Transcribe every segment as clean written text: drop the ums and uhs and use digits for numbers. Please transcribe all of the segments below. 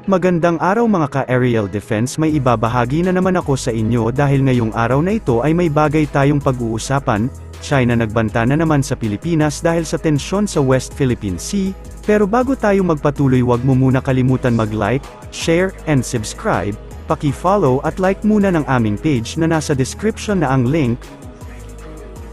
Magandang araw mga ka-aerial defense, may ibabahagi na naman ako sa inyo dahil ngayong araw na ito ay may bagay tayong pag-uusapan. China nagbanta na naman sa Pilipinas dahil sa tensyon sa West Philippine Sea, pero bago tayo magpatuloy wag mo muna kalimutan mag-like, share, and subscribe, paki-follow at like muna ng aming page na nasa description na ang link.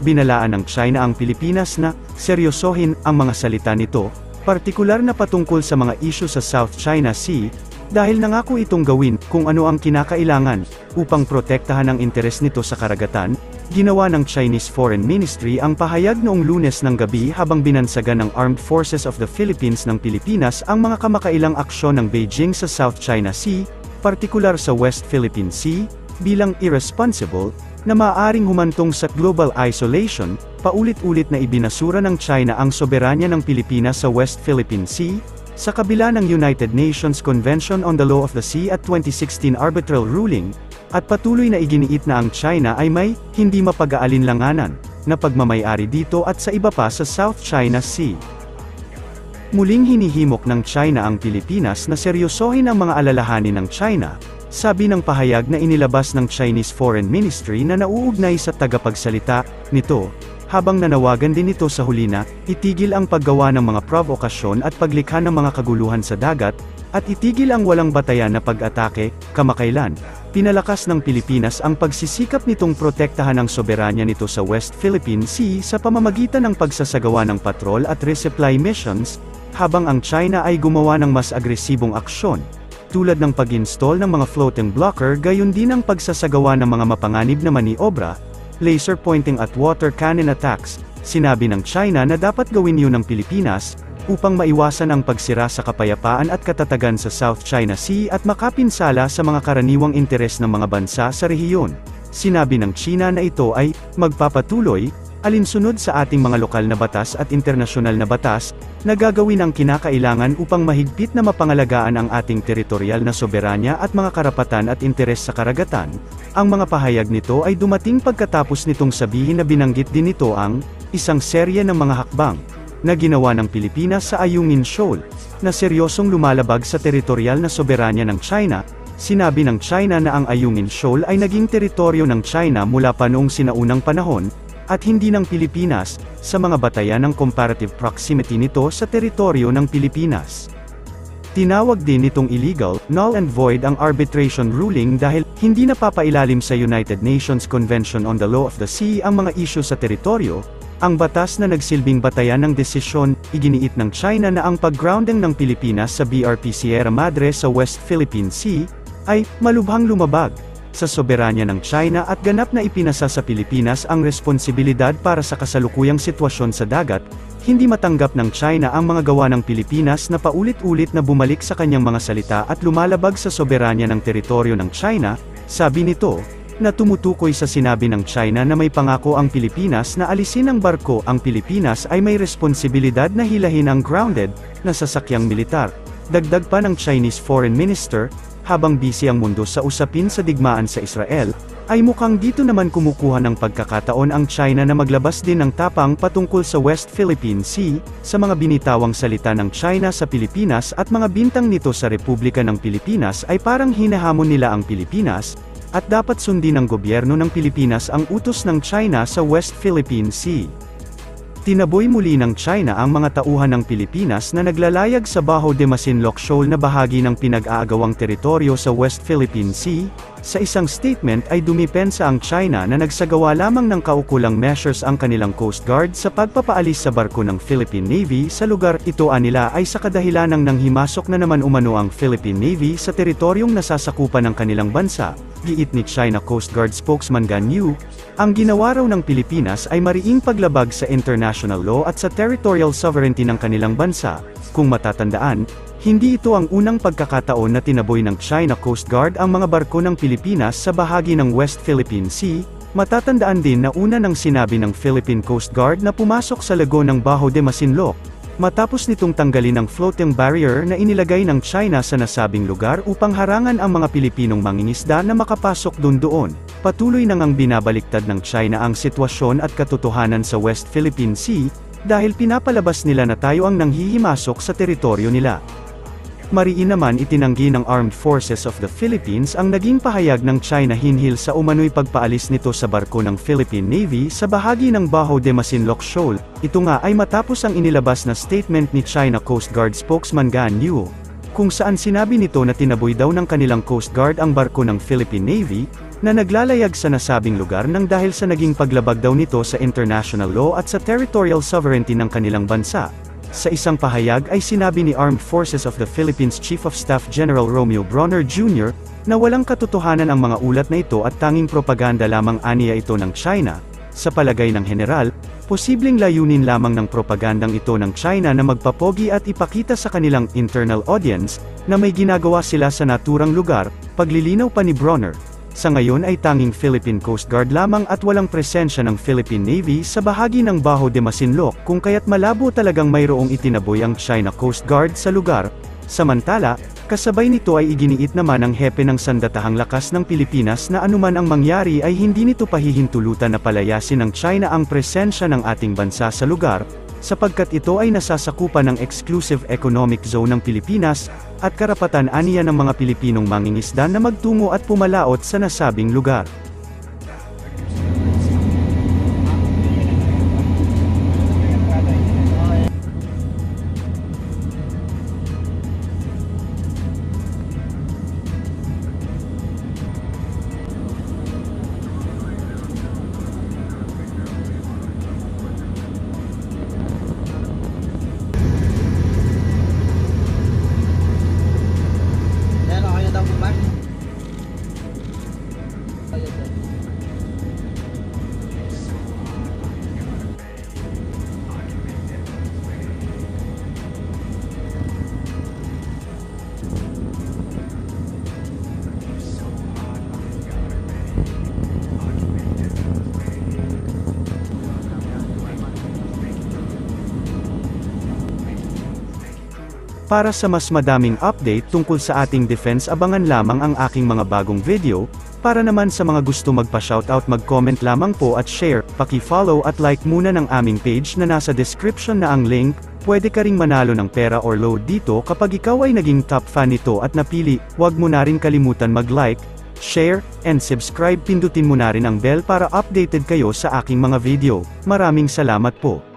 Binalaan ng China ang Pilipinas na seryosohin ang mga salita nito, partikular na patungkol sa mga isyu sa South China Sea, dahil nangako itong gawin kung ano ang kinakailangan upang protektahan ang interes nito sa karagatan. Ginawa ng Chinese Foreign Ministry ang pahayag noong Lunes ng gabi habang binansagan ng Armed Forces of the Philippines ng Pilipinas ang mga kamakailang aksyon ng Beijing sa South China Sea, partikular sa West Philippine Sea, bilang irresponsible, na maaaring humantong sa global isolation. Paulit-ulit na ibinasura ng China ang soberanya ng Pilipinas sa West Philippine Sea, sa kabila ng United Nations Convention on the Law of the Sea at 2016 arbitral ruling, at patuloy na iginiit na ang China ay may hindi mapag-aalinlanganan na pagmamay-ari dito at sa iba pa sa South China Sea. Muling hinihimok ng China ang Pilipinas na seryosohin ang mga alalahanin ng China, sabi ng pahayag na inilabas ng Chinese Foreign Ministry na nauugnay sa tagapagsalita nito, habang nanawagan din ito sa huli na itigil ang paggawa ng mga provokasyon at paglikha ng mga kaguluhan sa dagat, at itigil ang walang batayan na pag-atake. Kamakailan, pinalakas ng Pilipinas ang pagsisikap nitong protektahan ang soberanya nito sa West Philippine Sea sa pamamagitan ng pagsasagawa ng patrol at resupply missions, habang ang China ay gumawa ng mas agresibong aksyon, tulad ng pag-install ng mga floating blocker, gayon din ang pagsasagawa ng mga mapanganib na maniobra, laser pointing at water cannon attacks. Sinabi ng China na dapat gawin yun ng Pilipinas, upang maiwasan ang pagsira sa kapayapaan at katatagan sa South China Sea at makapinsala sa mga karaniwang interes ng mga bansa sa rehiyon. Sinabi ng China na ito ay magpapatuloy, alinsunod sa ating mga lokal na batas at internasyonal na batas, na gagawin ang kinakailangan upang mahigpit na mapangalagaan ang ating teritorial na soberanya at mga karapatan at interes sa karagatan. Ang mga pahayag nito ay dumating pagkatapos nitong sabihin na binanggit din nito ang isang serye ng mga hakbang na ginawa ng Pilipinas sa Ayungin Shoal, na seryosong lumalabag sa teritorial na soberanya ng China. Sinabi ng China na ang Ayungin Shoal ay naging teritoryo ng China mula pa noong sinaunang panahon, at hindi ng Pilipinas, sa mga batayan ng comparative proximity nito sa teritoryo ng Pilipinas. Tinawag din nitong illegal, null and void ang arbitration ruling dahil hindi napapailalim sa United Nations Convention on the Law of the Sea ang mga isyu sa teritoryo. Ang batas na nagsilbing batayan ng desisyon, iginiit ng China na ang pag-grounding ng Pilipinas sa BRP Sierra Madre sa West Philippine Sea, ay malubhang lumabag sa soberanya ng China at ganap na ipinasa sa Pilipinas ang responsibilidad para sa kasalukuyang sitwasyon sa dagat. Hindi matanggap ng China ang mga gawa ng Pilipinas na paulit-ulit na bumalik sa kanyang mga salita at lumalabag sa soberanya ng teritoryo ng China. Sabi nito, na tumutukoy sa sinabi ng China na may pangako ang Pilipinas na alisin ang barko. Ang Pilipinas ay may responsibilidad na hilahin ang grounded na sasakyang militar. Dagdag pa ng Chinese Foreign Minister, habang busy ang mundo sa usapin sa digmaan sa Israel, ay mukhang dito naman kumukuha ng pagkakataon ang China na maglabas din ng tapang patungkol sa West Philippine Sea, sa mga binitawang salita ng China sa Pilipinas at mga bintang nito sa Republika ng Pilipinas ay parang hinahamon nila ang Pilipinas, at dapat sundin ng gobyerno ng Pilipinas ang utos ng China sa West Philippine Sea. Tinaboy muli ng China ang mga tauhan ng Pilipinas na naglalayag sa Bajo de Masinloc Shoal na bahagi ng pinag-aagawang teritoryo sa West Philippine Sea. Sa isang statement ay dumipensa ang China na nagsagawa lamang ng kaukulang measures ang kanilang Coast Guard sa pagpapaalis sa barko ng Philippine Navy sa lugar. Ito anila ay sa kadahilanang nanghimasok na naman umano ang Philippine Navy sa teritoryong nasasakupan ng kanilang bansa. Giit ni China Coast Guard spokesman Gan Yu, ang ginawa raw ng Pilipinas ay mariing paglabag sa international law at sa territorial sovereignty ng kanilang bansa. Kung matatandaan, hindi ito ang unang pagkakataon na tinaboy ng China Coast Guard ang mga barko ng Pilipinas sa bahagi ng West Philippine Sea. Matatandaan din na una nang sinabi ng Philippine Coast Guard na pumasok sa lagoon ng Bajo de Masinloc, matapos nitong tanggalin ang floating barrier na inilagay ng China sa nasabing lugar upang harangan ang mga Pilipinong mangingisda na makapasok doon. Patuloy nang ang binabaliktad ng China ang sitwasyon at katotohanan sa West Philippine Sea, dahil pinapalabas nila na tayo ang nanghihimasok sa teritoryo nila. mariin naman itinanggi ng Armed Forces of the Philippines ang naging pahayag ng China hinhil sa umano'y pagpaalis nito sa barko ng Philippine Navy sa bahagi ng Bajo de Masinloc Shoal. Ito nga ay matapos ang inilabas na statement ni China Coast Guard spokesman Gan Liu, kung saan sinabi nito na tinaboy daw ng kanilang Coast Guard ang barko ng Philippine Navy, na naglalayag sa nasabing lugar nang dahil sa naging paglabag daw nito sa international law at sa territorial sovereignty ng kanilang bansa. Sa isang pahayag ay sinabi ni Armed Forces of the Philippines Chief of Staff General Romeo Bronner Jr., na walang katotohanan ang mga ulat na ito at tanging propaganda lamang aniya ito ng China. Sa palagay ng general, posibleng layunin lamang ng propagandang ito ng China na magpapogi at ipakita sa kanilang internal audience, na may ginagawa sila sa naturang lugar. Paglilinaw pa ni Bronner, sa ngayon ay tanging Philippine Coast Guard lamang at walang presensya ng Philippine Navy sa bahagi ng Bajo de Masinloc, kung kaya't malabo talagang mayroong itinaboy ang China Coast Guard sa lugar. Samantala, kasabay nito ay iginiit naman ng hepe ng Sandatahang Lakas ng Pilipinas na anuman ang mangyari ay hindi nito pahihintulutan na palayasin ng China ang presensya ng ating bansa sa lugar, sapagkat ito ay nasasakupan ng Exclusive Economic Zone ng Pilipinas, at karapatan aniya ng mga Pilipinong mangingisda na magtungo at pumalaot sa nasabing lugar. Para sa mas madaming update tungkol sa ating defense, abangan lamang ang aking mga bagong video. Para naman sa mga gusto magpa-shoutout, mag-comment lamang po at share, paki-follow at like muna ng aming page na nasa description na ang link. Pwede ka ring manalo ng pera or load dito kapag ikaw ay naging top fan nito at napili. Huwag mo na rin kalimutan mag-like, share, and subscribe. Pindutin mo na rin ang bell para updated kayo sa aking mga video. Maraming salamat po.